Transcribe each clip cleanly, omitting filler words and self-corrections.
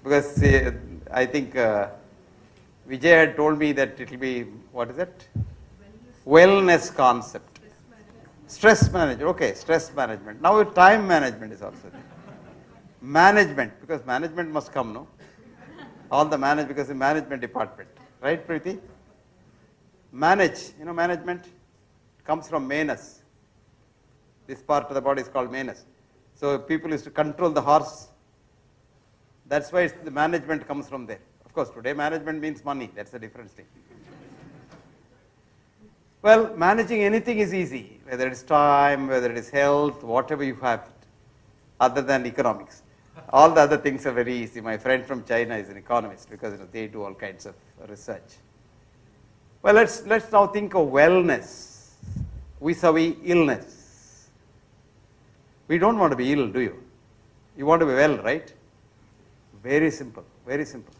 because I think Vijay had told me that it will be, what is it? Wellness concept. Stress management, okay, stress management. Now time management is also there. Management, because management must come, no? All the because the management department, right, Preeti? Manage, management comes from manus. This part of the body is called manus. So people used to control the horse. That's why the management comes from there. Of course, today management means money. That's a different thing. Well, managing anything is easy, whether it is time, whether it is health, whatever you have, other than economics. All the other things are very easy. My friend from China is an economist because they do all kinds of research. Well, let's now think of wellness vis-a-vis illness. We don't want to be ill, do you? You want to be well, right? Very simple, very simple.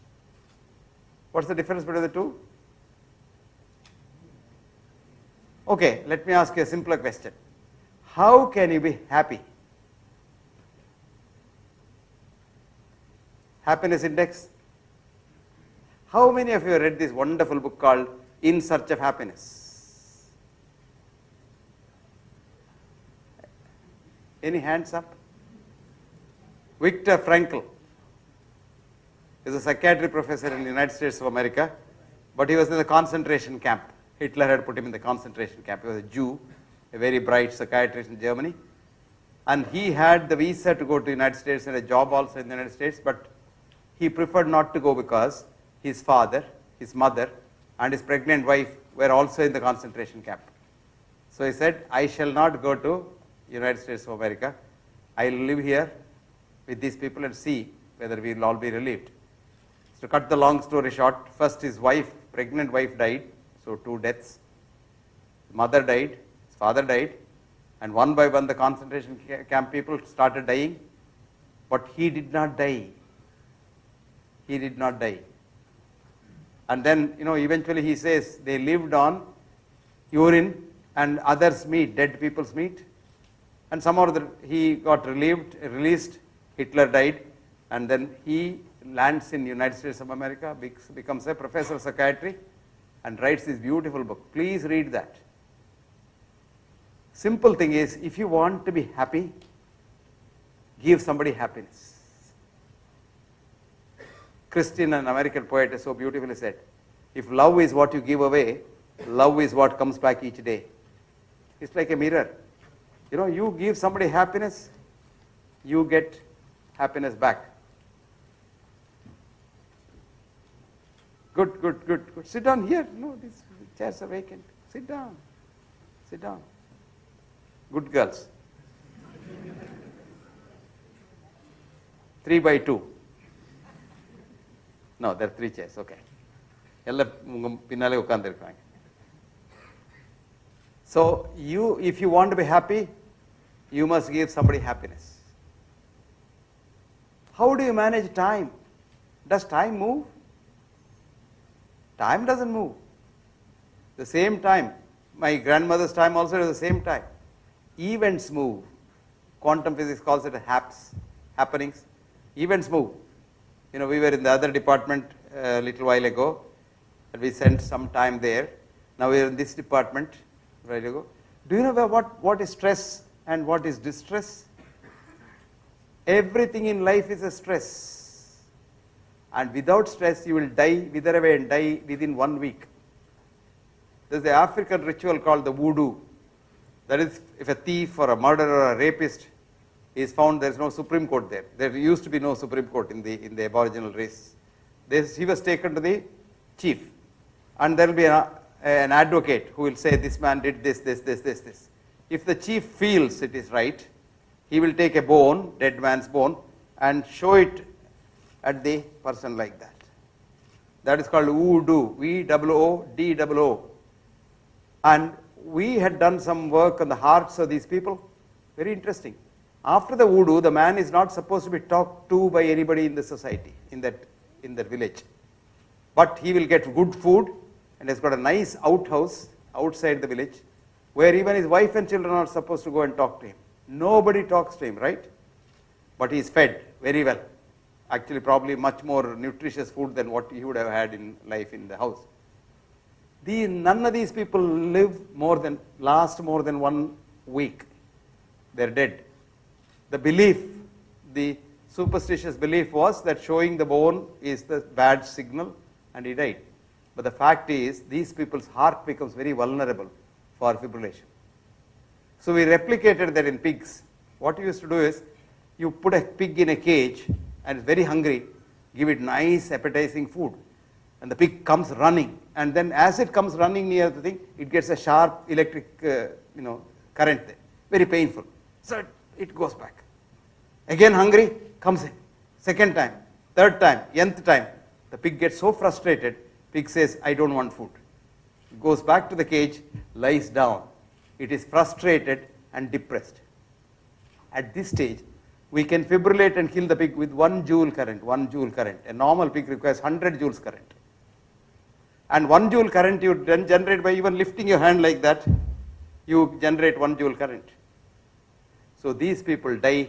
What's the difference between the two? Okay, let me ask you a simpler question. How can you be happy? Happiness index. How many of you have read this wonderful book called In Search of Happiness? Any hands up? Viktor Frankl is a psychiatry professor in the United States of America, but he was in the concentration camp. Hitler had put him in the concentration camp. He was a Jew, a very bright psychiatrist in Germany. And he had the visa to go to the United States and a job also in the United States, but he preferred not to go because his father, his mother, and his pregnant wife were also in the concentration camp. So he said, I shall not go to United States of America. I will live here with these people and see whether we will all be relieved. To cut the long story short, first his wife, pregnant wife died, so 2 deaths. Mother died, his father died, and one by one the concentration camp people started dying, but he did not die. He did not die. And then, eventually he says they lived on urine and others' meat, dead people's meat, and somehow he got released, Hitler died, and then he lands in the United States of America, becomes a professor of psychiatry, and writes this beautiful book. Please read that. Simple thing is, if you want to be happy, give somebody happiness. Christian, an American poet, has so beautifully said, if love is what you give away, love is what comes back each day. It's like a mirror. You give somebody happiness, you get happiness back. Good, good, good, good. Sit down here. No, these chairs are vacant. Sit down. Sit down. Good girls. 3 by 2. No, there are 3 chairs. Okay. So if you want to be happy, you must give somebody happiness. How do you manage time? Does time move? Time doesn't move. The same time, my grandmother's time also is the same time. Events move. Quantum physics calls it happenings. Events move. We were in the other department a little while ago, and we spent some time there. Now we are in this department right ago. Do you know what is stress and what is distress? Everything in life is a stress. And without stress, you will wither away and die within 1 week. There's the African ritual called the voodoo. That is, if a thief or a murderer or a rapist is found, there is no Supreme Court there. There used to be no Supreme Court in the Aboriginal race. He was taken to the chief, and there will be an advocate who will say, this man did this. If the chief feels it is right, he will take a bone, dead man's bone, and show it at the person like that. That is called voodoo, V-O-O-D-O-O. And we had done some work on the hearts of these people. Very interesting. After the voodoo, the man is not supposed to be talked to by anybody in the society, in that village. But he will get good food, and has got a nice outhouse outside the village, where even his wife and children are supposed to go and talk to him. Nobody talks to him, right? But he is fed very well. actually probably much more nutritious food than what he would have had in life in the house. None of these people last more than 1 week. They're dead. The belief, the superstitious belief was that showing the bone is the bad signal, and he died. But the fact is, these people's heart becomes very vulnerable for fibrillation. So we replicated that in pigs. What we used to do is, you put a pig in a cage and it's very hungry, give it nice appetizing food, and the pig comes running, and then as it comes running near the thing, it gets a sharp electric current there, very painful. So it goes back. Again hungry, comes in. Second time, third time, nth time, the pig gets so frustrated, pig says, I don't want food. It goes back to the cage, lies down. It is frustrated and depressed. At this stage, we can fibrillate and kill the pig with 1 joule current, 1 joule current. A normal pig requires 100 joules current. And 1 joule current you then generate by even lifting your hand like that, you generate 1 joule current. So these people die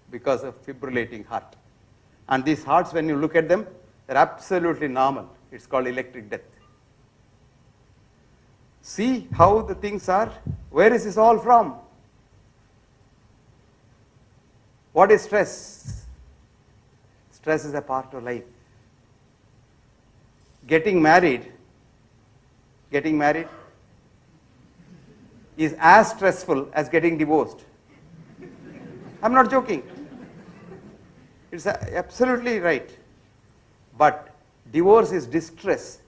because of fibrillating heart. And these hearts, when you look at them, they're absolutely normal. It's called electric death. See how the things are? Where is this all from? What is stress? Stress is a part of life. Getting married is as stressful as getting divorced. I'm not joking. It's absolutely right. But divorce is distress.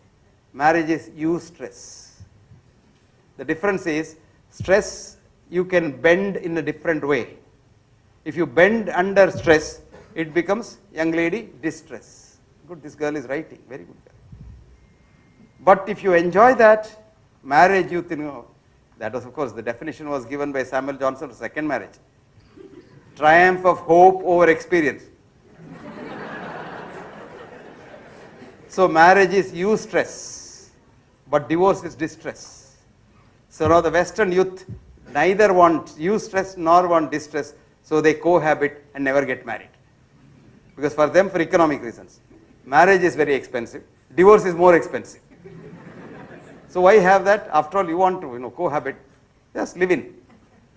Marriage is eustress. The difference is, stress you can bend in a different way. If you bend under stress, it becomes, young lady, distress. Good, this girl is writing, very good girl. But if you enjoy that, marriage, that was, of course, the definition was given by Samuel Johnson for second marriage. Triumph of hope over experience. So marriage is eustress, but divorce is distress. So now the Western youth neither want eustress nor want distress, so they cohabit and never get married. Because for them, for economic reasons, marriage is very expensive, divorce is more expensive. So why have that? After all, you want to cohabit, just live in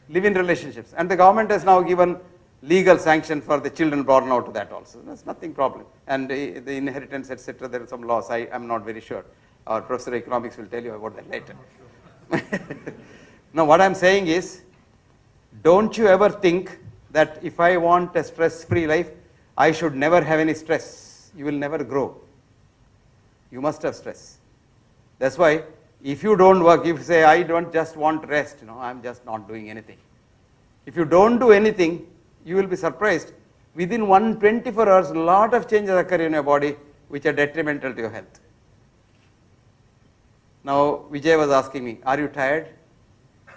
relationships. And the government has now given legal sanction for the children born out of that also. That's nothing problem. And the inheritance, etc., there are some laws. I am not very sure. Our professor of economics will tell you about that later. Now what I'm saying is, don't you ever think that if I want a stress-free life, I should never have any stress. You will never grow. You must have stress. That's why if you don't work, if you say, I don't just want rest, I'm just not doing anything. If you don't do anything, you will be surprised. Within 24 hours, a lot of changes occur in your body which are detrimental to your health. Now, Vijay was asking me, are you tired?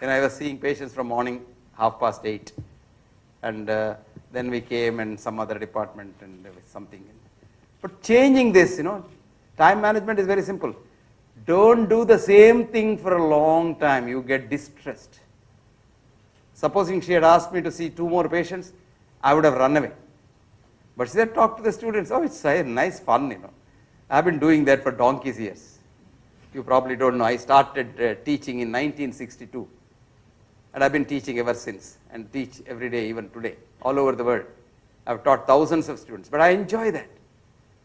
And I was seeing patients from morning 8:30. And then we came and some other department and there was something. But changing this, time management is very simple. Don't do the same thing for a long time. You get distressed. Supposing she had asked me to see 2 more patients, I would have run away. But she said, talk to the students. Oh, it's nice fun, I've been doing that for donkey's years. You probably don't know. I started teaching in 1962. And I've been teaching ever since and teach every day, even today, all over the world. I've taught thousands of students, but I enjoy that.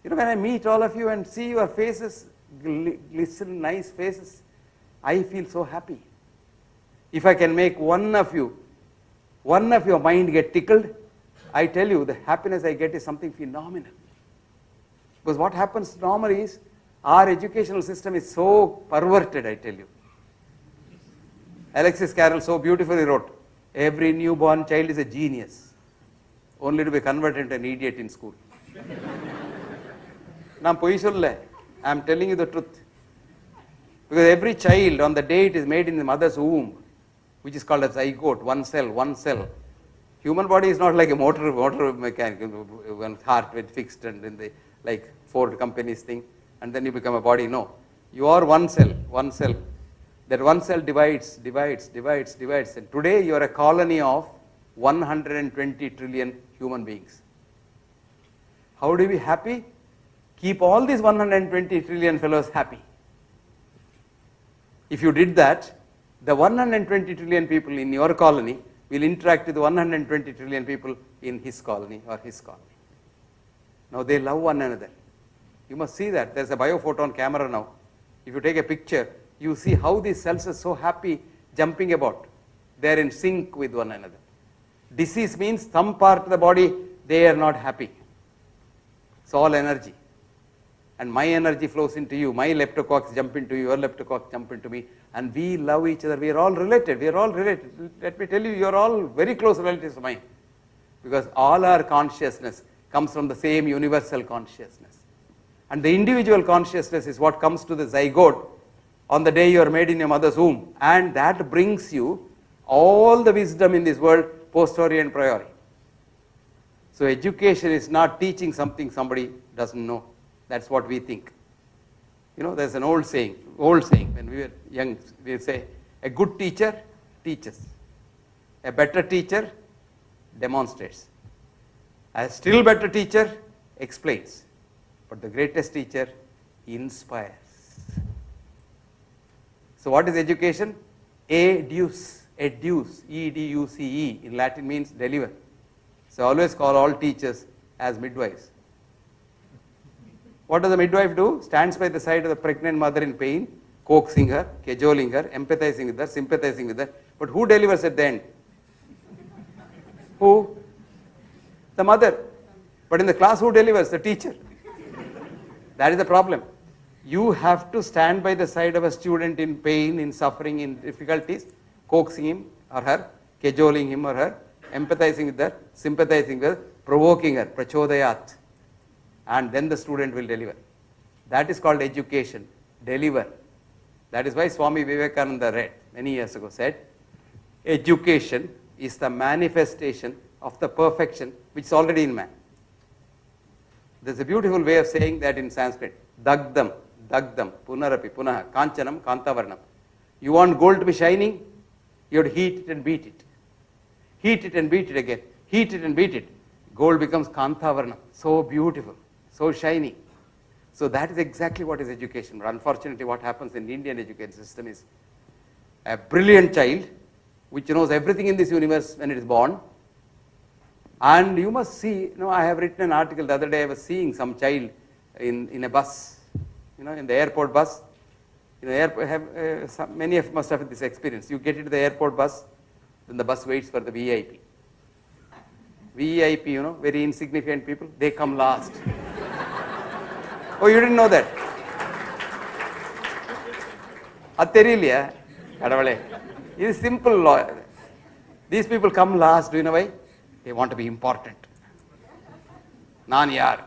When I meet all of you and see your faces, glisten, nice faces, I feel so happy. If I can make one of your mind get tickled, I tell you, the happiness I get is something phenomenal. Because what happens normally is, our educational system is so perverted, I tell you. Alexis Carrel so beautifully wrote, every newborn child is a genius, only to be converted into an idiot in school. I am telling you the truth. Because every child, on the day it is made in the mother's womb, which is called a zygote, one cell. Human body is not like a motor mechanic, one heart with fixed and in the like Ford company's thing, and then you become a body. No, you are one cell. That one cell divides, and today you are a colony of 120 trillion human beings. How do we be happy? Keep all these 120 trillion fellows happy. If you did that, the 120 trillion people in your colony will interact with the 120 trillion people in his colony or his colony. Now they love one another. You must see that. There's a biophoton camera now. If you take a picture, you see how these cells are so happy jumping about. They are in sync with one another. Disease means some part of the body, they are not happy. It's all energy. And my energy flows into you. My leptococcus jump into you, your leptococcus jump into me. And we love each other. We are all related. We are all related. Let me tell you, you are all very close relatives of mine. Because all our consciousness comes from the same universal consciousness. And the individual consciousness is what comes to the zygote on the day you are made in your mother's womb. And that brings you all the wisdom in this world, posteriori and priori. So education is not teaching something somebody doesn't know. That's what we think. You know, there's an old saying, when we were young, we would say, a good teacher teaches. A better teacher demonstrates. A still better teacher explains. But the greatest teacher inspires. So what is education? Educe, E-D-U-C-E, in Latin means deliver. So I always call all teachers as midwives. What does the midwife do? Stands by the side of the pregnant mother in pain, coaxing her, cajoling her, empathizing with her, sympathizing with her. But who delivers at the end? Who? The mother. But in the class, who delivers? The teacher. That is the problem. You have to stand by the side of a student in pain, in suffering, in difficulties, coaxing him or her, cajoling him or her, empathizing with her, sympathizing with her, provoking her, prachodayat. And then the student will deliver. That is called education, deliver. That is why Swami Vivekananda read many years ago said, education is the manifestation of the perfection which is already in man. There's a beautiful way of saying that in Sanskrit. Dagdam, dagdam, punarapi, punaha, kanchanam, kantavarnam. You want gold to be shining? You have to heat it and beat it. Heat it and beat it again. Heat it and beat it. Gold becomes kantavarnam. So beautiful, so shiny. So that is exactly what is education. But unfortunately, what happens in the Indian education system is a brilliant child which knows everything in this universe when it is born. And you must see, I have written an article the other day. I was seeing some child in a bus, in the airport bus. Many of you must have this experience. You get into the airport bus, then the bus waits for the VIP. VIP, very insignificant people, they come last. Oh, you didn't know that? Atterilia, kadavale. It is simple law. These people come last, do you know why? They want to be important. Nan yaar.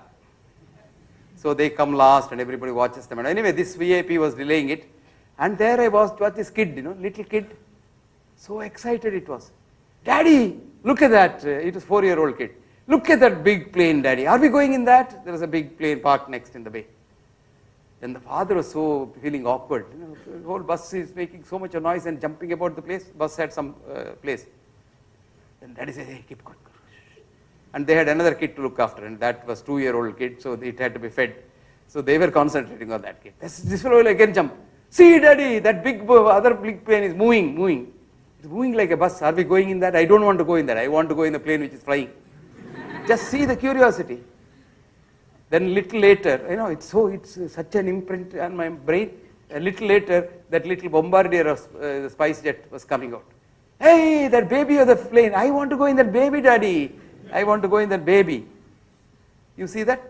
So they come last and everybody watches them. And anyway, this VIP was delaying it. And there I was, what this kid, little kid. So excited it was. Daddy, look at that. It was 4-year-old kid. Look at that big plane, Daddy. Are we going in that? There was a big plane parked next in the bay. Then the father was so feeling awkward. The whole bus is making so much noise and jumping about the place. Bus had some place. Then Daddy said, hey, keep quiet. And they had another kid to look after, and that was 2-year-old kid, so it had to be fed. So they were concentrating on that kid. This fellow will again jump. See, Daddy, that other big plane is moving. It's moving like a bus. Are we going in that? I don't want to go in that. I want to go in the plane which is flying. Just see the curiosity. Then little later, it's such an imprint on my brain. A little later, that little bombardier of the spice jet was coming out. Hey, that baby of the plane. I want to go in that baby, Daddy. I want to go in that baby. You see that?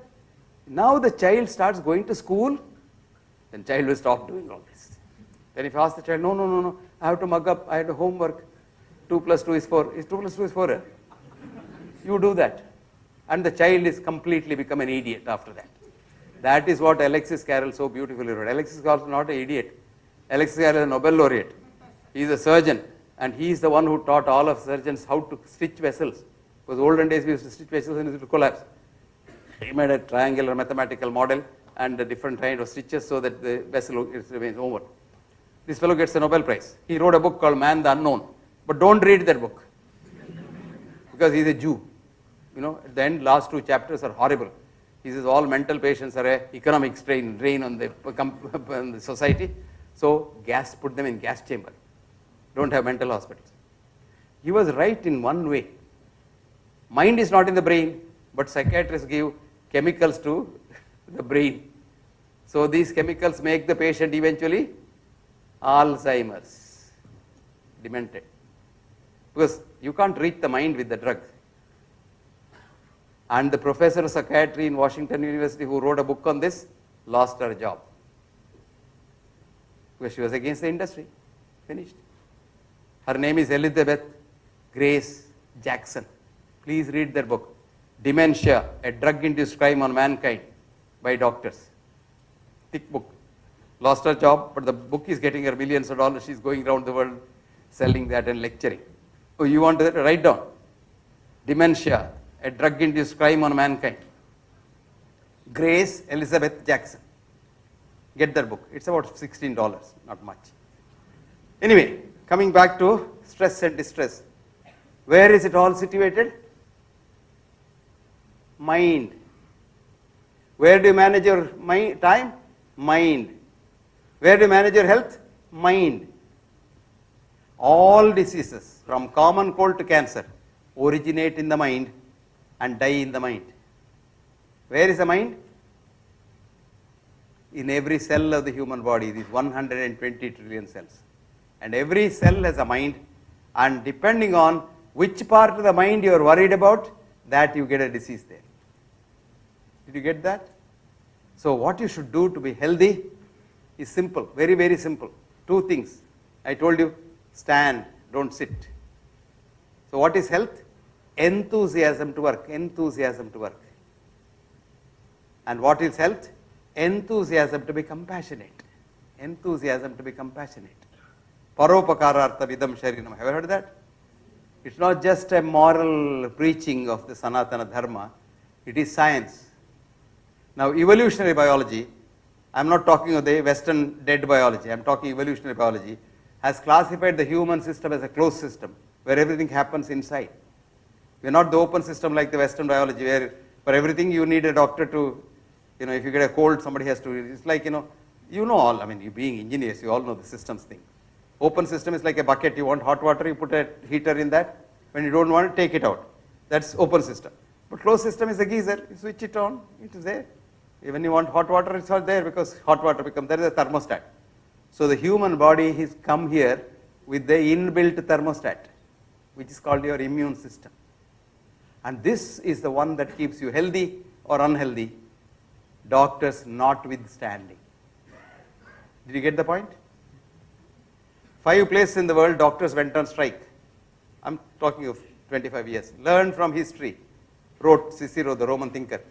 Now the child starts going to school, then child will stop doing all this. Then if you ask the child, no, I have to mug up, I have homework, 2 plus 2 is 4. Is 2 plus 2 is 4? You do that. And the child is completely become an idiot after that. That is what Alexis Carrel so beautifully wrote. Alexis Carrel is not an idiot. Alexis Carrel is a Nobel laureate. He is a surgeon, and he is the one who taught all of surgeons how to stitch vessels. Because olden days we used to stitch vessels and it used to collapse. He made a triangular mathematical model and a different kind of stitches so that the vessel remains over. This fellow gets a Nobel Prize. He wrote a book called Man the Unknown. But don't read that book. Because he's a Jew. At the end, last 2 chapters are horrible. He says all mental patients are a economic drain on on the society. So put them in gas chamber. Don't have mental hospitals. He was right in one way. Mind is not in the brain, but psychiatrists give chemicals to the brain. So these chemicals make the patient eventually Alzheimer's, demented. Because you can't reach the mind with the drug. And the professor of psychiatry in Washington University who wrote a book on this lost her job. Because she was against the industry. Finished. Her name is Elizabeth Grace Jackson. Please read their book. Dementia, a drug-induced crime on mankind by doctors. Thick book. Lost her job, but the book is getting her millions of dollars. She's going around the world selling that and lecturing. Oh, you want to write down? Dementia, a drug-induced crime on mankind. Grace Elizabeth Jackson. Get that book. It's about $16, not much. Anyway, coming back to stress and distress. Where is it all situated? Mind. Where do you manage your time? Mind. Where do you manage your health? Mind. All diseases, from common cold to cancer, originate in the mind and die in the mind. Where is the mind? In every cell of the human body, these 120 trillion cells. And every cell has a mind, and depending on which part of the mind you are worried about, that you get a disease there. Did you get that? So what you should do to be healthy is simple, very, very simple. Two things. I told you, stand, don't sit. So what is health? Enthusiasm to work, enthusiasm to work. And what is health? Enthusiasm to be compassionate. Enthusiasm to be compassionate. Paropakarartha vidam sharinam. Have you heard that? It's not just a moral preaching of the Sanatana Dharma, it is science. Now evolutionary biology, I'm not talking of the Western dead biology, I'm talking evolutionary biology, has classified the human system as a closed system, where everything happens inside. We're not the open system like the Western biology, where for everything you need a doctor to, if you get a cold, somebody has to, it's like, all, I mean, you being engineers, you all know the systems thing. Open system is like a bucket, you want hot water, you put a heater in that. When you don't want it, take it out. That's open system. But closed system is a geyser, you switch it on, it is there. Even you want hot water, it's not there because hot water becomes, there is a thermostat. So the human body has come here with the inbuilt thermostat, which is called your immune system. And this is the one that keeps you healthy or unhealthy, doctors notwithstanding. Did you get the point? 5 places in the world doctors went on strike. I'm talking of 25 years. Learn from history, wrote Cicero, the Roman thinker.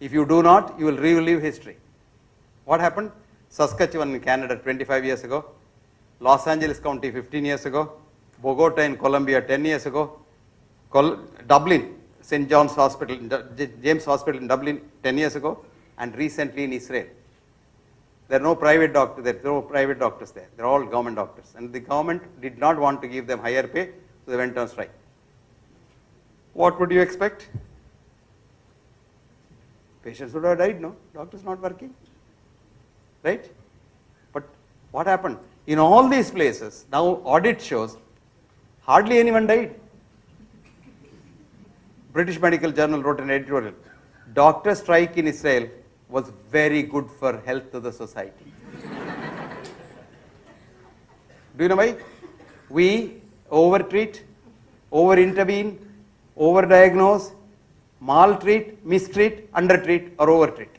If you do not, you will relive history. What happened? Saskatchewan in Canada 25 years ago, Los Angeles County 15 years ago, Bogota in Colombia 10 years ago, Dublin, St. John's Hospital, James Hospital in Dublin 10 years ago, and recently in Israel. There are no private doctors there. There are no private doctors there. They're all government doctors. And the government did not want to give them higher pay, so they went on strike. What would you expect? Patients would have died, no? Doctors not working. Right? But what happened? In all these places, now audit shows, hardly anyone died. British Medical Journal wrote an editorial. Doctor strike in Israel was very good for health of the society. Do you know why? We overtreat, over-intervene, over-diagnose, maltreat, mistreat, undertreat or overtreat,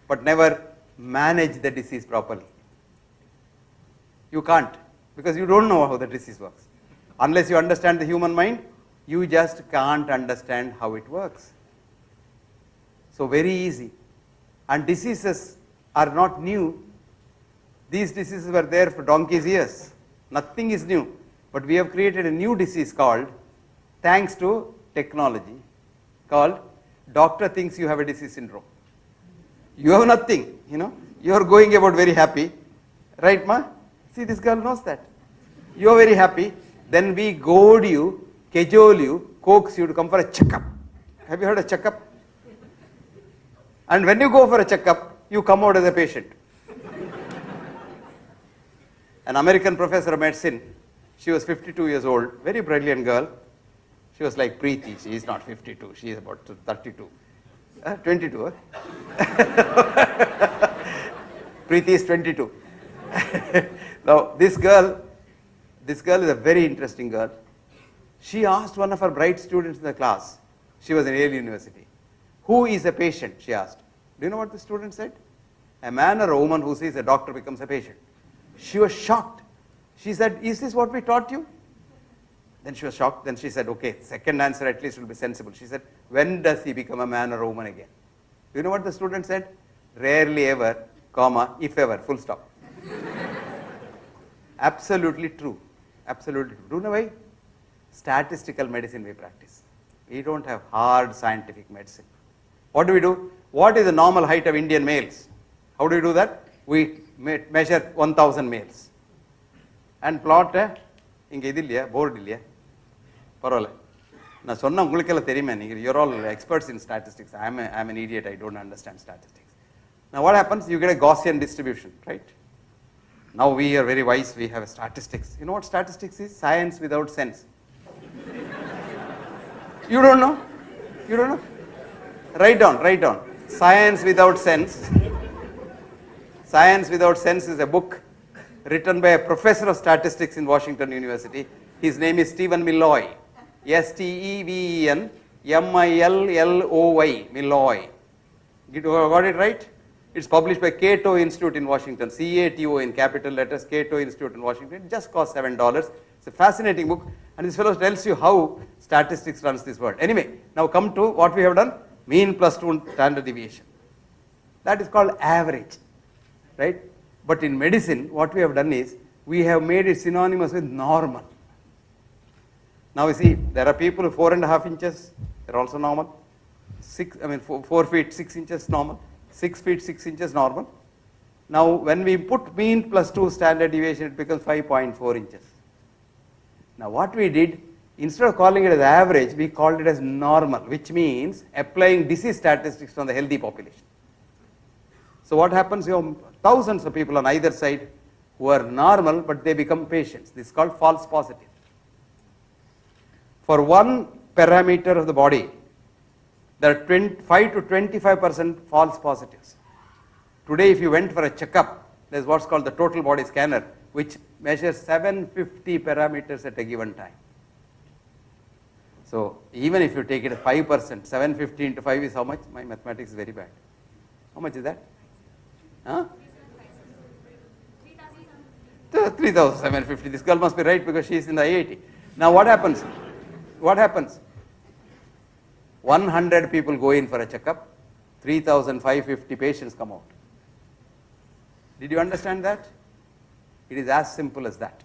but never manage the disease properly. You can't, because you don't know how the disease works. Unless you understand the human mind, you just can't understand how it works. So very easy. And diseases are not new. These diseases were there for donkey's years. Nothing is new. But we have created a new disease called, thanks to technology, called doctor thinks you have a disease syndrome. You have nothing, You are going about very happy. Right, ma? See, this girl knows that. You are very happy. Then we goad you, cajole you, coax you to come for a checkup. Have you heard of checkup? And when you go for a checkup, you come out as a patient. An American professor of medicine, she was 52 years old, very brilliant girl. She was like Preeti. She is not 52, she is about 32. 22, Preeti is 22. Now, this girl is a very interesting girl. She asked one of her bright students in the class, she was in Yale University, who is a patient, she asked. Do you know what the student said? A man or a woman who sees a doctor becomes a patient. She was shocked. She said, is this what we taught you? Then she was shocked. Then she said, okay, second answer at least will be sensible. She said, when does he become a man or a woman again? Do you know what the student said? Rarely ever, comma, if ever, full stop. Absolutely true. Absolutely true. Do you know why? Statistical medicine we practice. We don't have hard scientific medicine. What do? What is the normal height of Indian males? How do we do that? We measure 1000 males. And plot, இங்க இது இல்லையா board இல்லையா பரவாயில்ல நான் சொன்ன உங்களுக்கெல்லாம் தெரியுமே நீங்க you're all experts in statistics. I'm an idiot, I don't understand statistics. Now what happens? You get a Gaussian distribution, right? Now we are very wise, we have statistics. You know what statistics is? Science without sense. You don't know? You don't know? Write down. Science without sense. Science without sense is a book written by a professor of statistics in Washington University. His name is Stephen Milloy. Stevenmilloy. Milloy. Got it right? It's published by Cato Institute in Washington. CATO in capital letters, Cato Institute in Washington. It just costs $7. It's a fascinating book. And this fellow tells you how statistics runs this world. Anyway, now come to what we have done. Mean plus 2 standard deviation. That is called average. Right? But in medicine, what we have done is, we have made it synonymous with normal. Now you see, there are people who 4.5 inches, they're also normal. 4 feet 6 inches normal. 6 feet 6 inches normal. Now when we put mean plus 2 standard deviation, it becomes 5.4 inches. Now what we did, instead of calling it as average, we called it as normal, which means applying disease statistics on the healthy population. So what happens? You have thousands of people on either side who are normal, but they become patients. This is called false positive. For one parameter of the body, there are 5 to 25% false positives. Today, if you went for a checkup, there is what's called the total body scanner, which measures 750 parameters at a given time. So even if you take it at 5%, 750 into 5 is how much? My mathematics is very bad. How much is that? Huh? 3,750. This girl must be right because she is in the IIT. Now what happens? What happens? 100 people go in for a checkup, 3,550 patients come out. Did you understand that? It is as simple as that.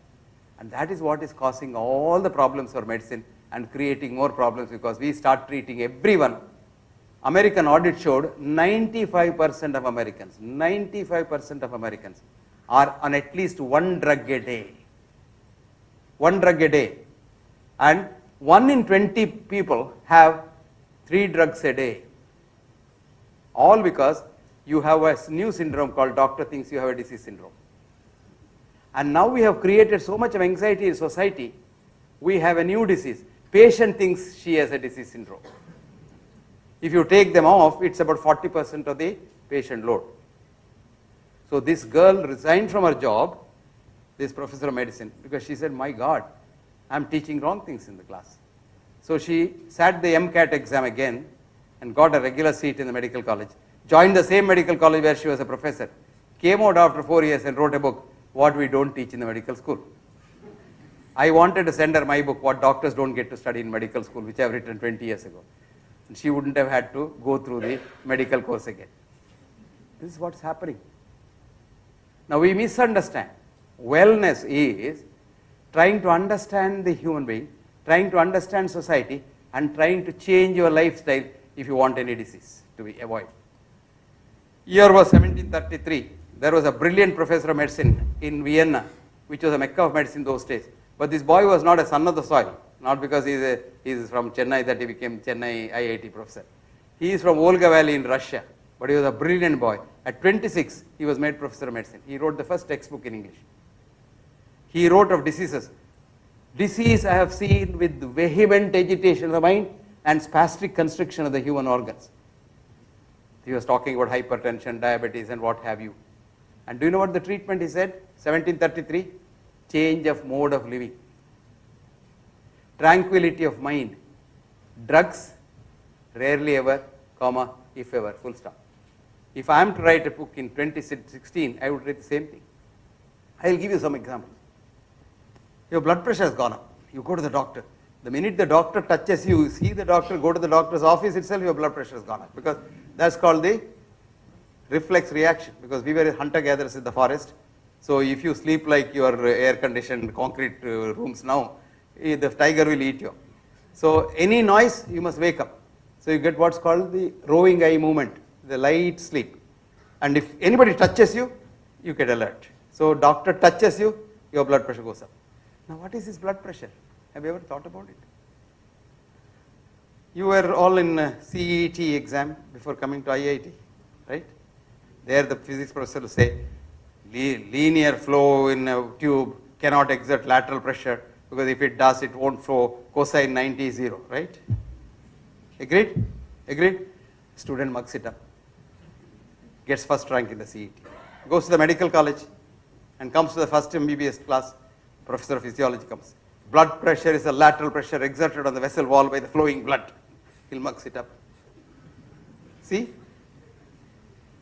And that is what is causing all the problems for medicine and creating more problems, because we start treating everyone. American audit showed 95% of Americans are on at least one drug a day. One drug a day. And 1 in 20 people have 3 drugs a day. All because you have a new syndrome called doctor thinks you have a disease syndrome. And now we have created so much of anxiety in society, we have a new disease. Patient thinks she has a disease syndrome. If you take them off, it's about 40% of the patient load. So this girl resigned from her job, this professor of medicine, because she said, my God, I'm teaching wrong things in the class. So she sat the MCAT exam again and got a regular seat in the medical college, joined the same medical college where she was a professor, came out after 4 years and wrote a book, What We Don't Teach in the Medical School. I wanted to send her my book, What Doctors Don't Get to Study in Medical School, which I have written 20 years ago. And she wouldn't have had to go through the medical course again. This is what's happening. Now we misunderstand. Wellness is trying to understand the human being, trying to understand society, and trying to change your lifestyle if you want any disease to be avoided. Year was 1733. There was a brilliant professor of medicine in Vienna, which was a mecca of medicine those days. But this boy was not a son of the soil, not because he is from Chennai that he became Chennai IIT professor. He is from Volga Valley in Russia. but he was a brilliant boy. At 26, he was made professor of medicine. He wrote the first textbook in English. He wrote of diseases. Disease I have seen with vehement agitation of the mind and spastic constriction of the human organs. He was talking about hypertension, diabetes, and what have you. And do you know what the treatment he said? 1733, change of mode of living, tranquility of mind, drugs, rarely ever, comma, if ever, full stop. If I am to write a book in 2016, I would write the same thing. I will give you some examples. Your blood pressure has gone up. You go to the doctor. The minute the doctor touches you, you see the doctor, go to the doctor's office itself, your blood pressure has gone up. Because that's called the reflex reaction. Because we were hunter-gatherers in the forest. So if you sleep like your air-conditioned concrete rooms now, the tiger will eat you. So any noise, you must wake up. So you get what's called the roving eye movement, the light sleep. And if anybody touches you, you get alert. So doctor touches you, your blood pressure goes up. Now what is his blood pressure? Have you ever thought about it? You were all in CET exam before coming to IIT, right? There the physics professor will say, linear flow in a tube cannot exert lateral pressure because if it does, it won't flow. Cosine 90 is 0, right? Agreed? Agreed? Student mugs it up. Gets first rank in the CET. Goes to the medical college and comes to the first MBBS class. Professor of physiology comes. Blood pressure is a lateral pressure exerted on the vessel wall by the flowing blood. He'll mugs it up. See?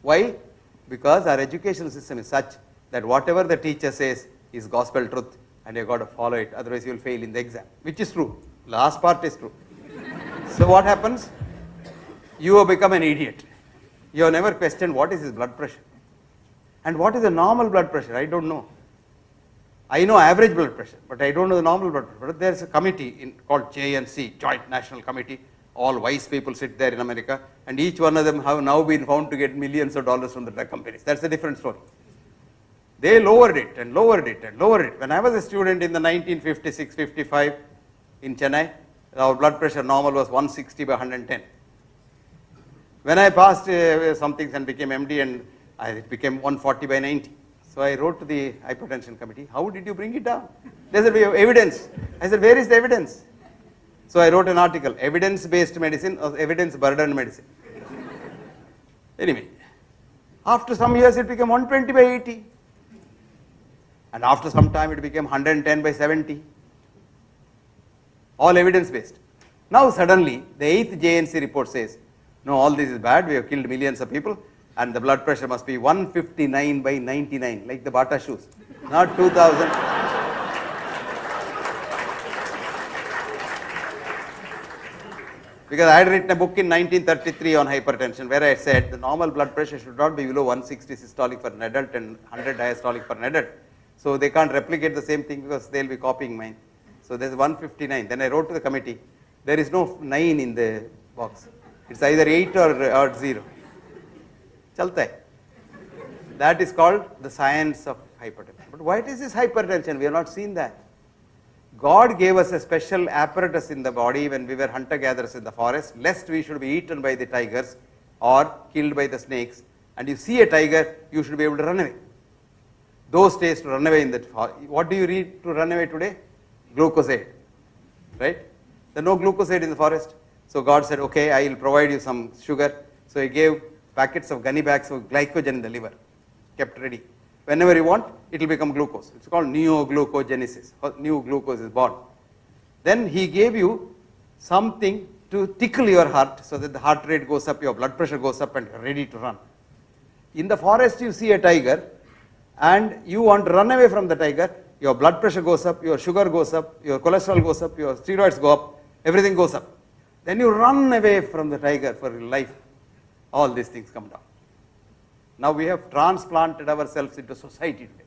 Why? Because our education system is such that whatever the teacher says is gospel truth and you've got to follow it, otherwise you will fail in the exam, which is true. Last part is true. So what happens? You have become an idiot. You have never questioned what is his blood pressure. And what is the normal blood pressure? I don't know. I know average blood pressure, but I don't know the normal blood pressure. But there's a committee called JNC, Joint National Committee. All wise people sit there in America, and each one of them have now been found to get millions of dollars from the drug companies. That's a different story. They lowered it and lowered it and lowered it. When I was a student in the 1956-55 in Chennai, our blood pressure normal was 160 by 110. When I passed some things and became MD, and it became 140 by 90. So I wrote to the hypertension committee, how did you bring it down? They said, we have evidence. I said, where is the evidence? So I wrote an article, evidence-based medicine or evidence-burdened medicine. Anyway, after some years it became 120 by 80. And after some time it became 110 by 70. All evidence-based. Now suddenly the 8th JNC report says, no, all this is bad, we have killed millions of people, and the blood pressure must be 159 by 99, like the Bata shoes, not 2000. Because I had written a book in 1933 on hypertension where I said the normal blood pressure should not be below 160 systolic for an adult and 100 diastolic for an adult. So they can't replicate the same thing because they'll be copying mine. So there's 159. Then I wrote to the committee, there is no 9 in the box. It's either 8 or 0. Chalta hai. That is called the science of hypertension. But why is this hypertension? We have not seen that. God gave us a special apparatus in the body when we were hunter-gatherers in the forest, lest we should be eaten by the tigers or killed by the snakes. And you see a tiger, you should be able to run away. Those days to run away in the forest. What do you read to run away today? Glucosade, right? There's no glucosade in the forest. So God said, okay, I will provide you some sugar. So He gave packets of gunny bags of glycogen in the liver, kept ready. Whenever you want, it will become glucose. It's called neoglucogenesis. New glucose is born. Then He gave you something to tickle your heart so that the heart rate goes up, your blood pressure goes up, and you're ready to run. In the forest, you see a tiger, and you want to run away from the tiger, your blood pressure goes up, your sugar goes up, your cholesterol goes up, your steroids go up, everything goes up. Then you run away from the tiger for your life. All these things come down. Now we have transplanted ourselves into society today.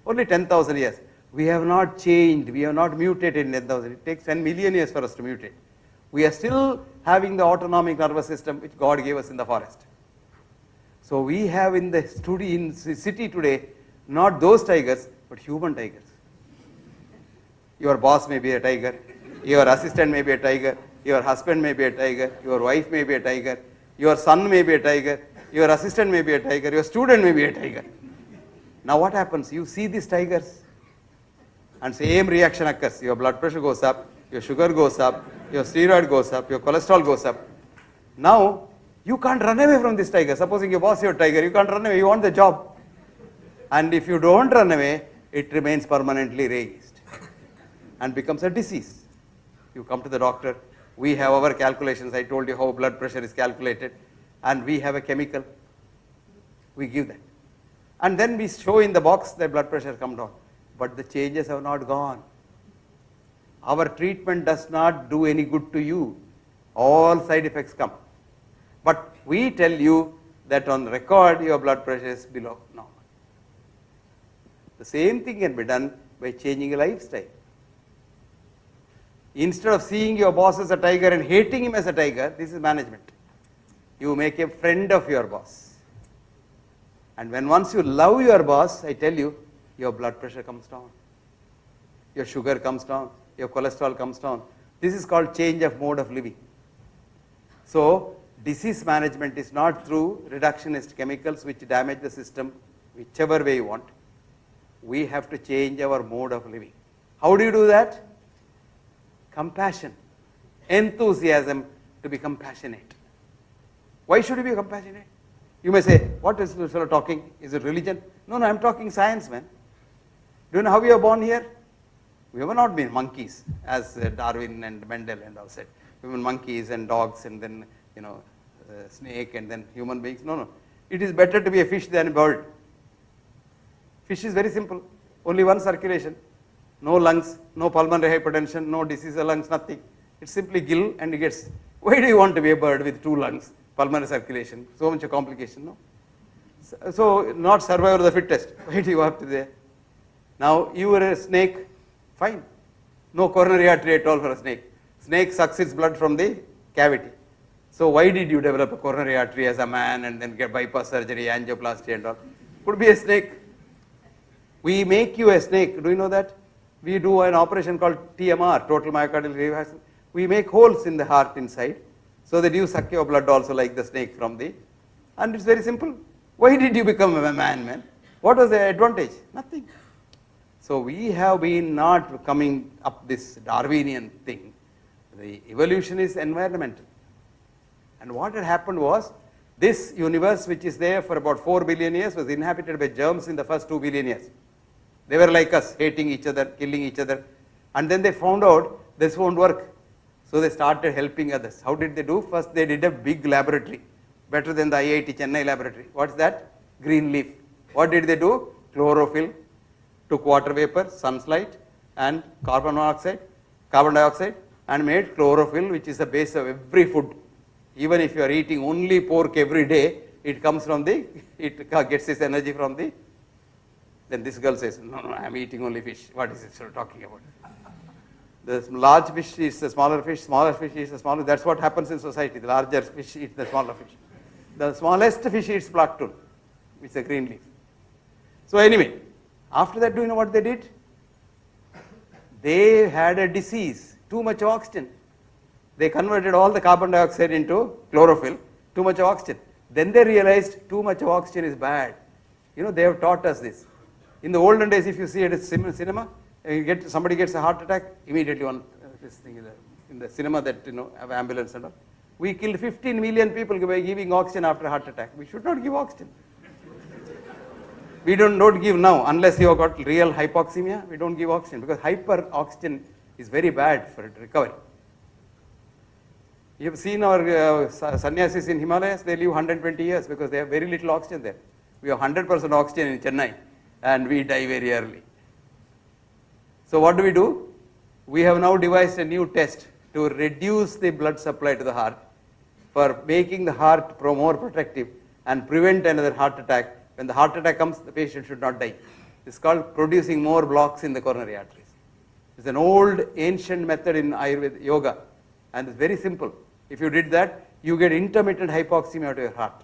Only 10,000 years. We have not changed, we have not mutated in 10,000. It takes 10 million years for us to mutate. We are still having the autonomic nervous system which God gave us in the forest. So we have in the city today, not those tigers, but human tigers. Your boss may be a tiger, your assistant may be a tiger, your husband may be a tiger, your wife may be a tiger, your son may be a tiger, Your assistant may be a tiger, your student may be a tiger. Now what happens? You see these tigers and same reaction occurs. Your blood pressure goes up, your sugar goes up, your steroid goes up, your cholesterol goes up. Now you can't run away from this tiger. Supposing your boss is your tiger, you can't run away, you want the job. And if you don't run away, it remains permanently raised and becomes a disease. You come to the doctor, we have our calculations, I told you how blood pressure is calculated, and we have a chemical, we give that. And then we show in the box that blood pressure come down. But the changes have not gone. Our treatment does not do any good to you. All side effects come. But we tell you that on record your blood pressure is below normal. The same thing can be done by changing a lifestyle. Instead of seeing your boss as a tiger and hating him as a tiger, this is management. You make a friend of your boss. And when once you love your boss, I tell you, your blood pressure comes down. Your sugar comes down. Your cholesterol comes down. This is called change of mode of living. So, disease management is not through reductionist chemicals which damage the system whichever way you want. We have to change our mode of living. How do you do that? Compassion, enthusiasm to be compassionate. Why should you be compassionate? You may say, what is this fellow talking? Is it religion? No, I'm talking science, man. Do you know how we were born here? We have not been monkeys, as Darwin and Mendel and all said. We were monkeys and dogs and then, snake and then human beings. No. It is better to be a fish than a bird. Fish is very simple. Only one circulation. No lungs, no pulmonary hypertension, no disease of lungs, nothing. It's simply gill and it gets. Why do you want to be a bird with 2 lungs, pulmonary circulation? So much a complication, no? So not survival of the fittest. Why do you have to there? Now you were a snake, fine. No coronary artery at all for a snake. Snake sucks its blood from the cavity. So why did you develop a coronary artery as a man and then get bypass surgery, angioplasty and all? Could be a snake. We make you a snake. Do you know that? We do an operation called TMR, total myocardial revival. We make holes in the heart inside so that you suck your blood also like the snake from the, and it's very simple. Why did you become a man? What was the advantage? Nothing. So we have been not coming up this Darwinian thing. The evolution is environmental. And what had happened was, this universe which is there for about 4 billion years was inhabited by germs in the first 2 billion years. They were like us, hating each other, killing each other. And then they found out this won't work. So they started helping others. How did they do? First they did a big laboratory, better than the IIT Chennai laboratory. What's that? Green leaf. What did they do? Chlorophyll, took water vapor, sunlight and carbon dioxide and made chlorophyll, which is the base of every food. Even if you are eating only pork every day, it comes from it gets its energy from the. Then this girl says, no, I am eating only fish. What is it you're talking about? The large fish eats the smaller fish eats the smaller. That's what happens in society. The larger fish eats the smaller fish. The smallest fish eats plankton, which is a green leaf. So anyway, after that, do you know what they did? They had a disease, too much oxygen. They converted all the carbon dioxide into chlorophyll, too much oxygen. Then they realized too much oxygen is bad. They have taught us this. In the olden days, if you see it at cinema, somebody gets a heart attack, immediately on this thing in the cinema that have ambulance and all. We killed 15 million people by giving oxygen after a heart attack. We should not give oxygen. We don't give now, unless you have got real hypoxemia, we don't give oxygen because hyperoxygen is very bad for recovery. You have seen our sannyasis in Himalayas, they live 120 years because they have very little oxygen there. We have 100% oxygen in Chennai and we die very early. So what do? We have now devised a new test to reduce the blood supply to the heart for making the heart more protective and prevent another heart attack. When the heart attack comes, the patient should not die. It's called producing more blocks in the coronary arteries. It's an old ancient method in Ayurveda yoga and it's very simple. If you did that, you get intermittent hypoxemia to your heart.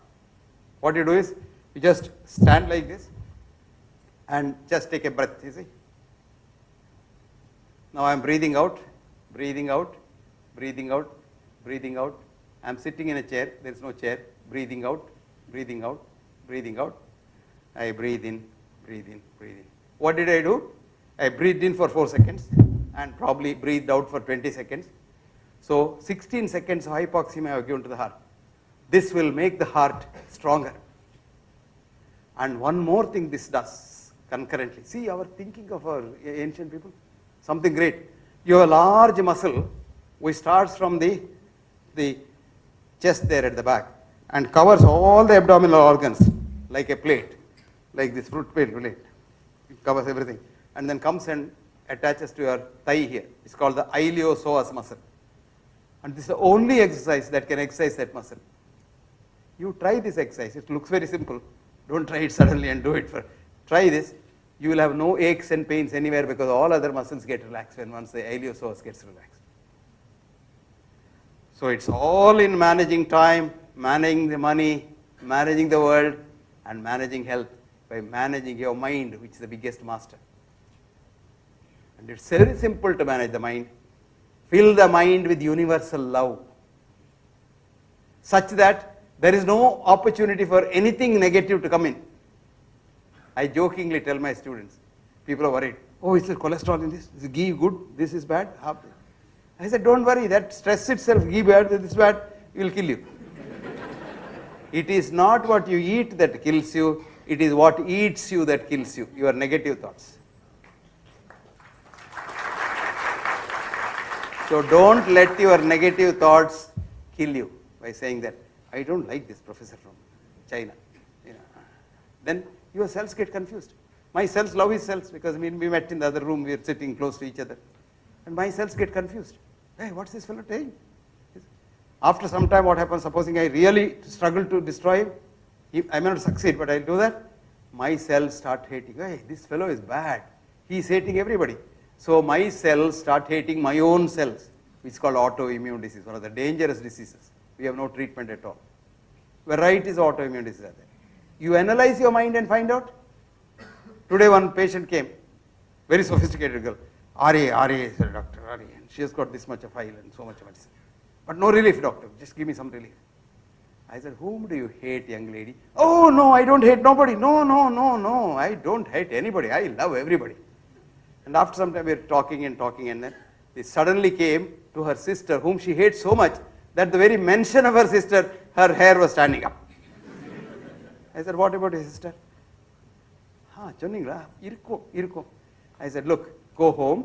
What you do is, you just stand like this and just take a breath, you see. Now I am breathing out, breathing out, breathing out, breathing out. I am sitting in a chair, there is no chair, breathing out, breathing out, breathing out. I breathe in, breathe in, breathe in. What did I do? I breathed in for 4 seconds and probably breathed out for 20 seconds. So 16 seconds of hypoxemia I have given to the heart. This will make the heart stronger. And one more thing this does concurrently. See our thinking of our ancient people, something great. You have a large muscle which starts from the chest there at the back and covers all the abdominal organs like a plate, like this fruit plate. It covers everything. And then comes and attaches to your thigh here. It's called the iliopsoas muscle. And this is the only exercise that can exercise that muscle. You try this exercise. It looks very simple. Don't try it suddenly and do it. Try this. You will have no aches and pains anywhere because all other muscles get relaxed when once the iliopsoas gets relaxed. So it's all in managing time, managing the money, managing the world, and managing health by managing your mind, which is the biggest master. And it's very simple to manage the mind. Fill the mind with universal love, such that there is no opportunity for anything negative to come in. I jokingly tell my students, people are worried, oh, is there cholesterol in this? Is ghee good? This is bad? I said, don't worry, that stress itself, ghee bad, this is bad, will kill you. It is not what you eat that kills you, it is what eats you that kills you, your negative thoughts. So don't let your negative thoughts kill you by saying that, I don't like this professor from China. Then your cells get confused. My cells love his cells because we met in the other room, we are sitting close to each other. And my cells get confused. Hey, what's this fellow saying? After some time, what happens, supposing I really struggle to destroy him, I may not succeed, but I'll do that. My cells start hating, hey, this fellow is bad. He's hating everybody. So my cells start hating my own cells, which is called autoimmune disease, one of the dangerous diseases. We have no treatment at all. Varieties of autoimmune diseases are there. You analyze your mind and find out. Today one patient came, very sophisticated girl. RA, doctor, RA. And she has got this much of file and so much of medicine. But no relief, doctor. Just give me some relief. I said, whom do you hate, young lady? Oh, no, I don't hate nobody. No. I don't hate anybody. I love everybody. And after some time we were talking, and then it suddenly came to her sister, whom she hates so much, that the very mention of her sister, her hair was standing up. I said, what about your sister? Irko. I said, look, go home,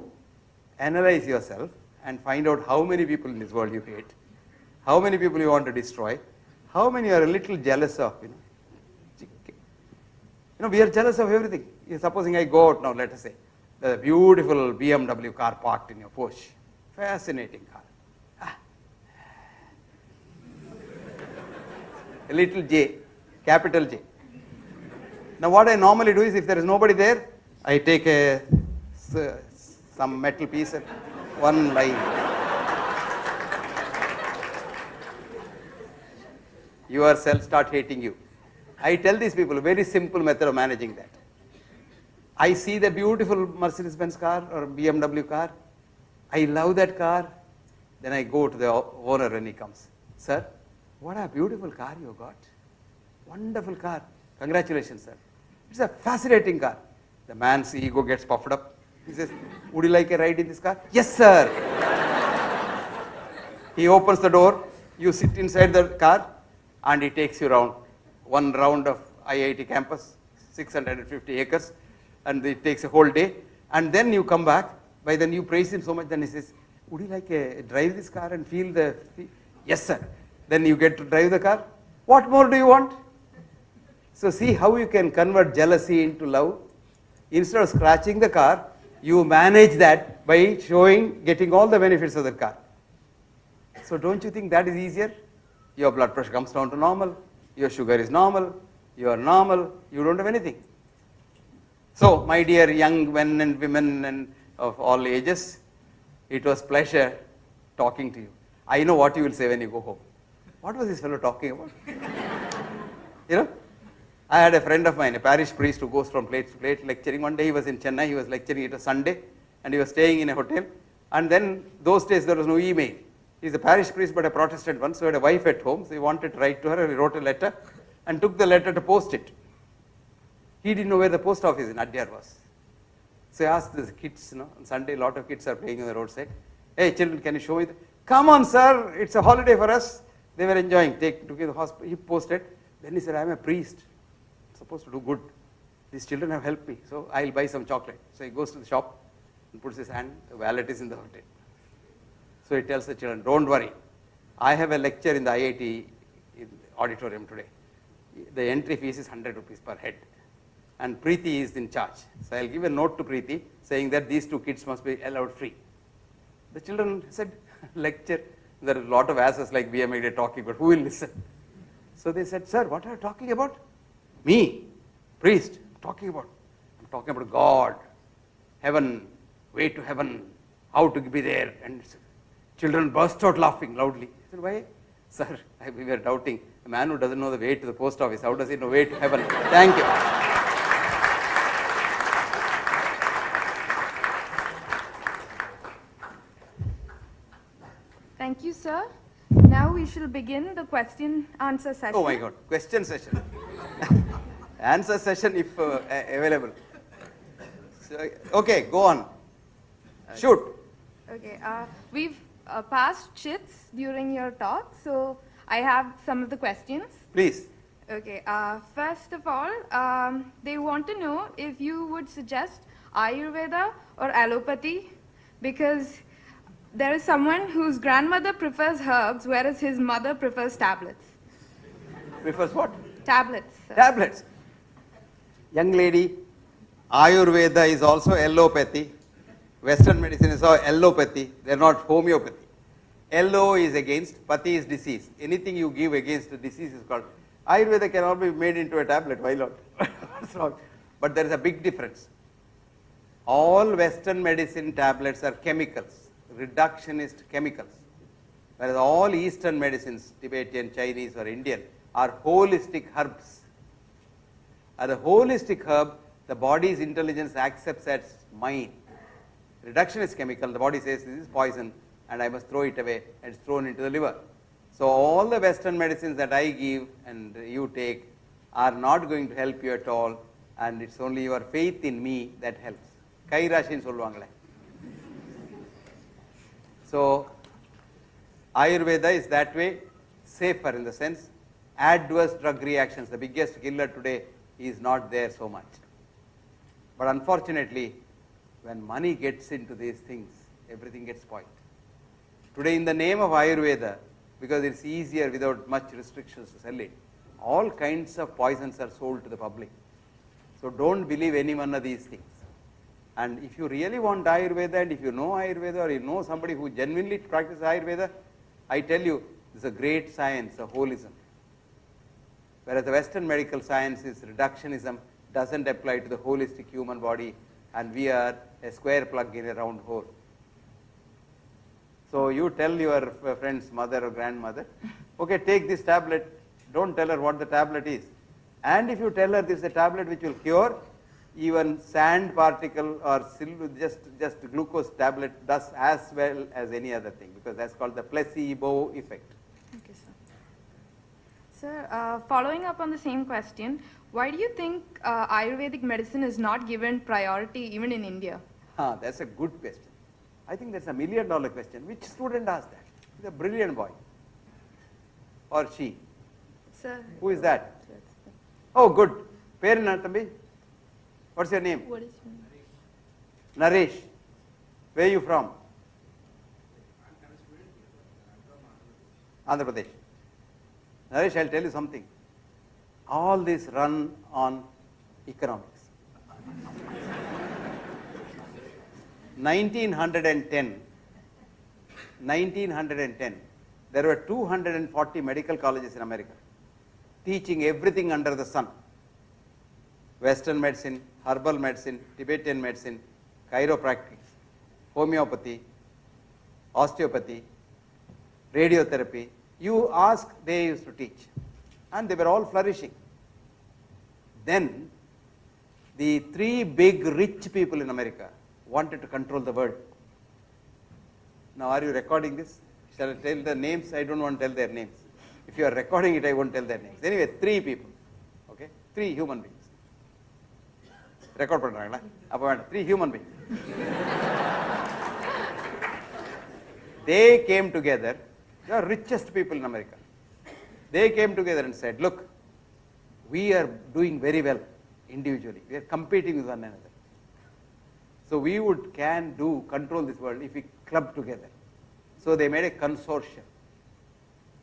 analyze yourself, and find out how many people in this world you hate, how many people you want to destroy, how many are a little jealous of, we are jealous of everything. Supposing I go out now, let us say, the beautiful BMW car parked in your porch. Fascinating car. A little J, capital J. Now what I normally do is, if there is nobody there, I take some metal piece and one line. Yourself start hating you. I tell these people a very simple method of managing that. I see the beautiful Mercedes-Benz car or BMW car. I love that car. Then I go to the owner when he comes. Sir, what a beautiful car you got. Wonderful car. Congratulations, sir. It's a fascinating car. The man's ego gets puffed up. He says, would you like a ride in this car? Yes, sir. He opens the door. You sit inside the car and he takes you around. One round of IIT campus, 650 acres. And it takes a whole day, and then you come back. By then you praise him so much, then he says, would you like to drive this car and feel the, yes sir. Then you get to drive the car. What more do you want? So see how you can convert jealousy into love. Instead of scratching the car, you manage that by getting all the benefits of the car. So don't you think that is easier? Your blood pressure comes down to normal, your sugar is normal, you are normal, you don't have anything. So, my dear young men and women and of all ages, it was pleasure talking to you. I know what you will say when you go home. What was this fellow talking about? I had a friend of mine, a parish priest who goes from place to place lecturing. One day he was in Chennai, he was lecturing, it was Sunday, and he was staying in a hotel. And then those days there was no email. He's a parish priest but a Protestant one, so he had a wife at home, so he wanted to write to her, and he wrote a letter. and took the letter to post it. He didn't know where the post office in Adyar was. So he asked the kids, on Sunday a lot of kids are playing on the roadside. Hey children, can you show me? Come on sir, it's a holiday for us. They were enjoying, took to the hospital, he posted. Then he said, I'm a priest, I'm supposed to do good. These children have helped me, so I'll buy some chocolate. So he goes to the shop and puts his hand, the wallet is in the hotel. So he tells the children, don't worry, I have a lecture in the IIT auditorium today. The entry fees is 100 rupees per head. And Preeti is in charge. So I'll give a note to Preeti saying that these two kids must be allowed free. The children said, lecture. There are a lot of asses like BM Hegde talking, but who will listen? So they said, sir, what are you talking about? Me, priest, talking about. I'm talking about God, heaven, way to heaven, how to be there. And children burst out laughing loudly. I said, why? Sir, we were doubting. A man who doesn't know the way to the post office, how does he know way to heaven? Thank you. Thank you, sir. Now we shall begin the question answer session. Oh my God, question session. Answer session if available. So, okay, go on. Shoot. Okay, we've passed chits during your talk, so I have some of the questions. Please. Okay, first of all, they want to know if you would suggest Ayurveda or allopathy, because there is someone whose grandmother prefers herbs, whereas his mother prefers tablets. Prefers what? Tablets. Sir. Tablets. Young lady, Ayurveda is also allopathy. Western medicine is also allopathy. They are not homeopathy. Allo is against, pati is disease. Anything you give against a disease is called. Ayurveda cannot be made into a tablet. Why not? What's wrong? But there is a big difference. All Western medicine tablets are chemicals. Reductionist chemicals, whereas all Eastern medicines, Tibetan, Chinese or Indian, are holistic herbs. As a holistic herb, the body's intelligence accepts as mine. Reductionist chemical, the body says this is poison and I must throw it away, and it's thrown into the liver. So all the Western medicines that I give and you take are not going to help you at all, and it's only your faith in me that helps. Kai Rashin solvangale. So Ayurveda is that way safer in the sense adverse drug reactions, the biggest killer today, is not there so much. But unfortunately, when money gets into these things, everything gets spoiled. Today in the name of Ayurveda, because it's easier without much restrictions to sell it, all kinds of poisons are sold to the public. So don't believe any one of these things. And if you really want Ayurveda, and if you know Ayurveda, or you know somebody who genuinely practices Ayurveda, I tell you, this is a great science, a holism. Whereas the Western medical science is reductionism, doesn't apply to the holistic human body, and we are a square plug in a round hole. So you tell your friend's mother or grandmother, okay, take this tablet, don't tell her what the tablet is. And if you tell her this is a tablet which will cure, even sand particle or silver, just glucose tablet does as well as any other thing, because that's called the placebo effect. Okay, sir. Sir, following up on the same question, why do you think Ayurvedic medicine is not given priority even in India? That's a good question. I think that's $1 million question. Which student asked that? He's a brilliant boy. Or she. Sir. Who is that? Oh, good. Parent Tambi? What's your name? What is your name? Naresh. Where are you from? Andhra Pradesh. Naresh, I'll tell you something. All this run on economics. 1910, there were 240 medical colleges in America teaching everything under the sun. Western medicine, herbal medicine, Tibetan medicine, chiropractic, homeopathy, osteopathy, radiotherapy. You ask, they used to teach. And they were all flourishing. Then, the three big rich people in America wanted to control the world. Now, are you recording this? Shall I tell the names? I don't want to tell their names. If you are recording it, I won't tell their names. Anyway, three people. Okay, 3 human beings. Record பண்றாங்களா? அப்ப வேண்டாம். 3 human beings. They came together. They are richest people in America. They came together and said, look, we are doing very well individually. We are competing with one another. So we can control this world if we club together. So they made a consortium.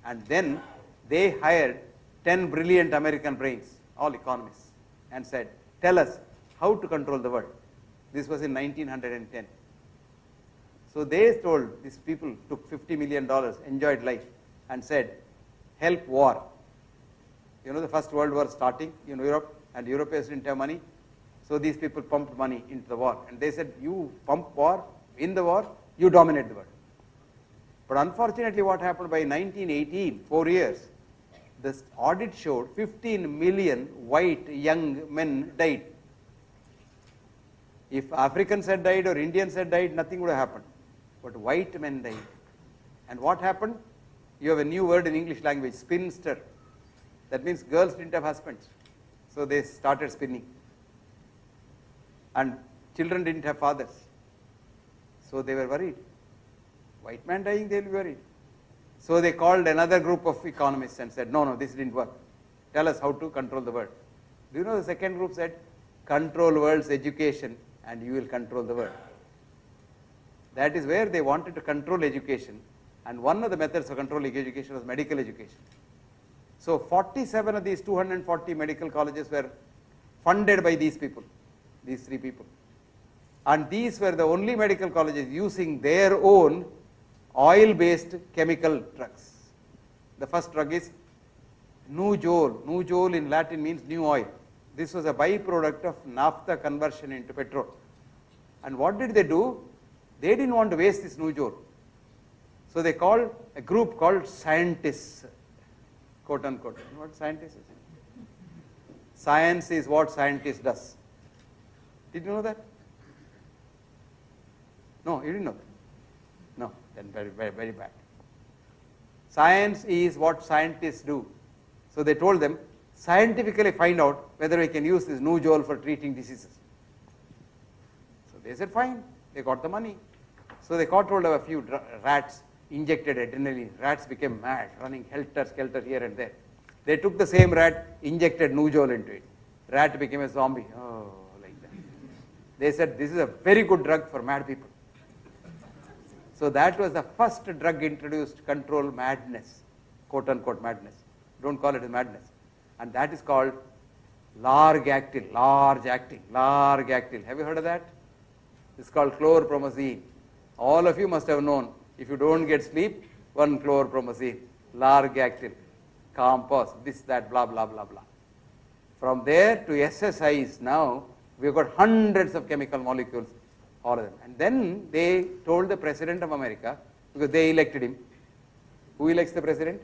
And then they hired 10 brilliant American brains, all economists, and said, tell us how to control the world. This was in 1910. So they told, these people took $50 million, enjoyed life, and said, help war. You know, the First World War starting in Europe, and Europeans didn't have money. So these people pumped money into the war. And they said, you pump war, win the war, you dominate the world. But unfortunately, what happened by 1918, 4 years, this audit showed 15 million white young men died. If Africans had died or Indians had died, nothing would have happened. But white men died. And what happened? You have a new word in English language, spinster. That means girls didn't have husbands. So they started spinning. And children didn't have fathers. So they were worried. White man dying, they will be worried. So they called another group of economists and said, no, this didn't work. Tell us how to control the world. Do you know the second group said, control world's education and you will control the world. That is where they wanted to control education. And one of the methods of controlling education was medical education. So 47 of these 240 medical colleges were funded by these people, these 3 people. And these were the only medical colleges using their own oil-based chemical drugs. The first drug is Nujol. Nujol in Latin means new oil. This was a byproduct of naphtha conversion into petrol. And what did they do? They didn't want to waste this Nujol. So they called a group called scientists, quote unquote. You know what scientists is? Science is what scientist does. Did you know that? No, you didn't know that. No, then very, very, very bad. Science is what scientists do. So they told them, scientifically find out whether we can use this Nujol for treating diseases. So they said, fine. They got the money. So they got hold of a few rats, injected adrenaline. Rats became mad, running helter-skelter here and there. They took the same rat, injected Nujol into it. Rat became a zombie. Oh, like that. They said, this is a very good drug for mad people. So that was the first drug introduced to control madness, quote unquote madness. Don't call it madness. And that is called large acting. Have you heard of that? It's called chlorpromazine. All of you must have known, if you don't get sleep, one chlorpromazine, large acting, compost, this, that, blah, blah, blah, blah. From there to SSIs now, we've got hundreds of chemical molecules, all of them. And then they told the President of America, because they elected him. Who elects the President?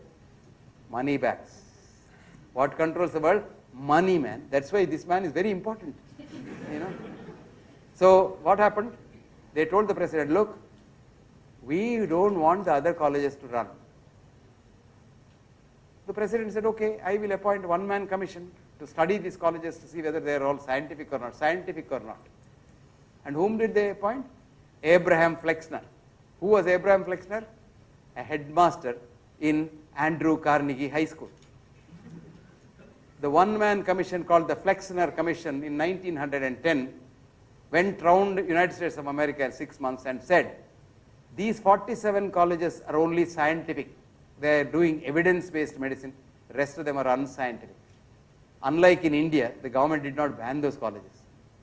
Money bags. What controls the world? Money, man. That's why this man is very important. You know. So what happened? They told the President, look, we don't want the other colleges to run. The President said, okay, I will appoint a one-man commission to study these colleges to see whether they are all scientific or not. And whom did they appoint? Abraham Flexner. Who was Abraham Flexner? A headmaster in Andrew Carnegie High School. The one-man commission called the Flexner Commission in 1910 went round the United States of America in 6 months and said, these 47 colleges are only scientific. They are doing evidence-based medicine. The rest of them are unscientific. Unlike in India, the government did not ban those colleges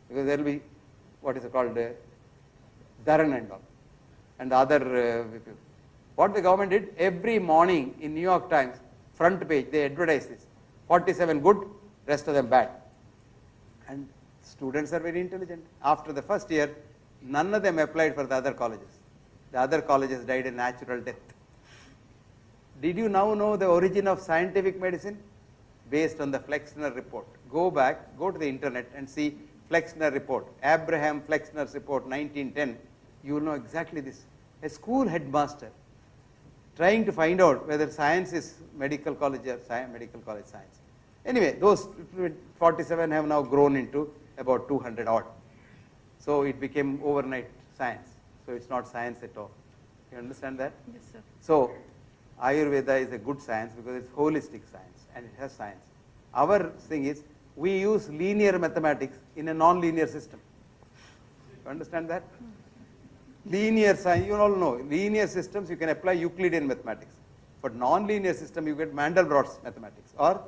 because there will be what is called Dharan and all, and the other what the government did, every morning in New York Times, front page, they advertise this. 47 good, rest of them bad. And students are very intelligent. After the first year, none of them applied for the other colleges. The other colleges died a natural death. Did you now know the origin of scientific medicine? Based on the Flexner report. Go back, go to the internet and see Flexner report, Abraham Flexner's report, 1910. You will know exactly this. A school headmaster trying to find out whether science is medical college or medical college science. Anyway, those 47 have now grown into about 200 odd. So it became overnight science. So it's not science at all. You understand that? Yes, sir. So Ayurveda is a good science because it's holistic science and it has science. Our thing is we use linear mathematics in a non-linear system. You understand that? Linear science, you all know, linear systems you can apply Euclidean mathematics. But non-linear system you get Mandelbrot's mathematics or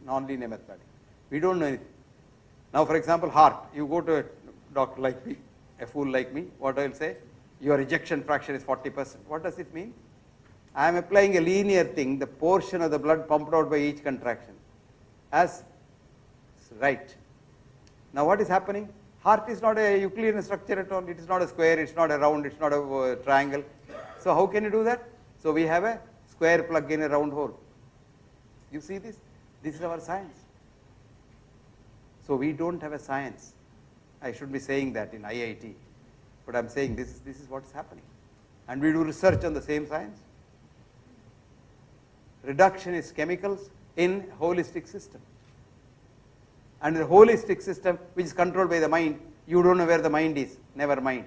non-linear mathematics. We don't know anything. Now for example, heart, you go to a doctor like me, a fool like me, what I will say, your ejection fraction is 40%. What does it mean? I am applying a linear thing, the portion of the blood pumped out by each contraction as right. Now what is happening? Heart is not a Euclidean structure at all. It is not a square, it's not a round, it's not a triangle. So how can you do that? So we have a square plug in a round hole. You see this? This is our science. So we don't have a science. I should be saying that in IIT. But I'm saying this is what is happening. And we do research on the same science. Reductionist chemicals in holistic system. And the holistic system, which is controlled by the mind, you don't know where the mind is. Never mind.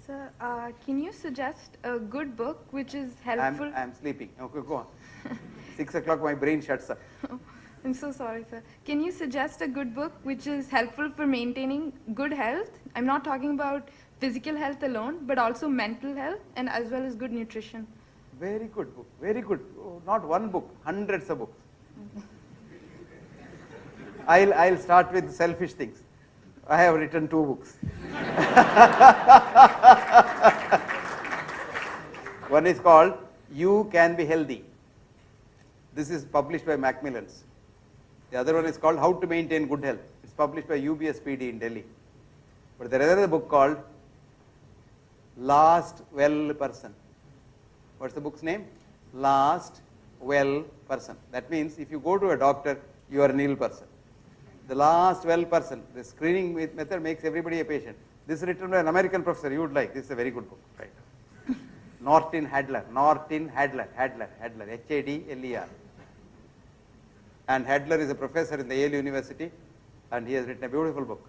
Sir, can you suggest a good book which is helpful? I'm sleeping. Okay, go on. 6 o'clock, my brain shuts up. I'm so sorry, sir. Can you suggest a good book which is helpful for maintaining good health? I'm not talking about physical health alone, but also mental health and as well as good nutrition. Very good book. Very good. Oh, not one book, hundreds of books. I'll start with selfish things. I have written 2 books. One is called You Can Be Healthy. This is published by Macmillans. The other one is called How to Maintain Good Health. It's published by UBSPD in Delhi. But there is another book called Last Well Person. What's the book's name? Last Well Person. That means if you go to a doctor, you are an ill person. The last well person, the screening method makes everybody a patient. This is written by an American professor, you would like. This is a very good book. Right. Norton Hadler, Hadler, Hadler. And Hadler is a professor in the Yale University and he has written a beautiful book.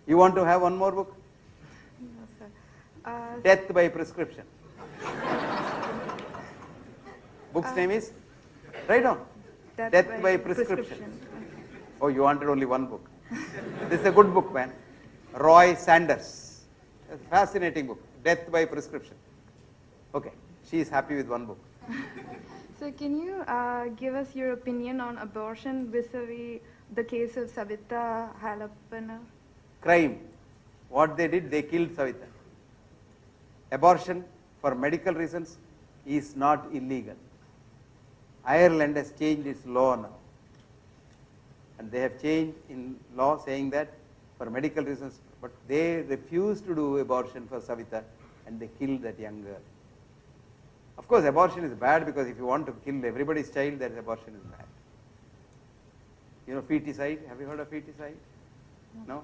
You want to have one more book? No, sir. Death by Prescription. Book's name is? Write down. Death by Prescription. Oh, you wanted only one book. This is a good book, man. Roy Sanders. A fascinating book. Death by Prescription. Okay, she is happy with one book. So can you give us your opinion on abortion vis-a-vis the case of Savita Halappana? Crime. What they did, they killed Savita. Abortion for medical reasons is not illegal. Ireland has changed its law now. And they have changed in law saying that for medical reasons, but they refused to do abortion for Savita and they killed that young girl. Of course, abortion is bad because if you want to kill everybody's child, that abortion is bad. You know feticide? Have you heard of feticide? No?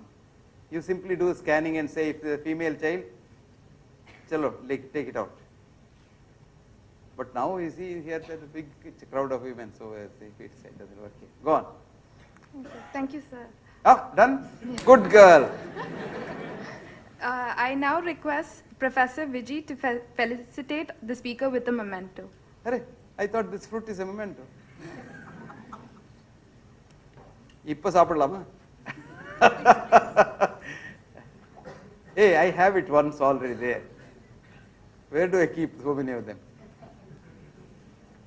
You simply do scanning and say if the female child, chalo, take it out. But now you see here there's a big crowd of women, so feticide doesn't work here. Go on. Okay. Thank you, sir. Oh, done? Yes. Good girl. I now request Professor Vijay to felicitate the speaker with a memento. I thought this fruit is a memento. Ippa saapidalama? Hey, I have it once already there. Where do I keep so many of them?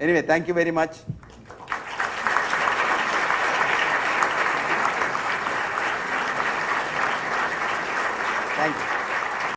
Anyway, thank you very much. Thank you.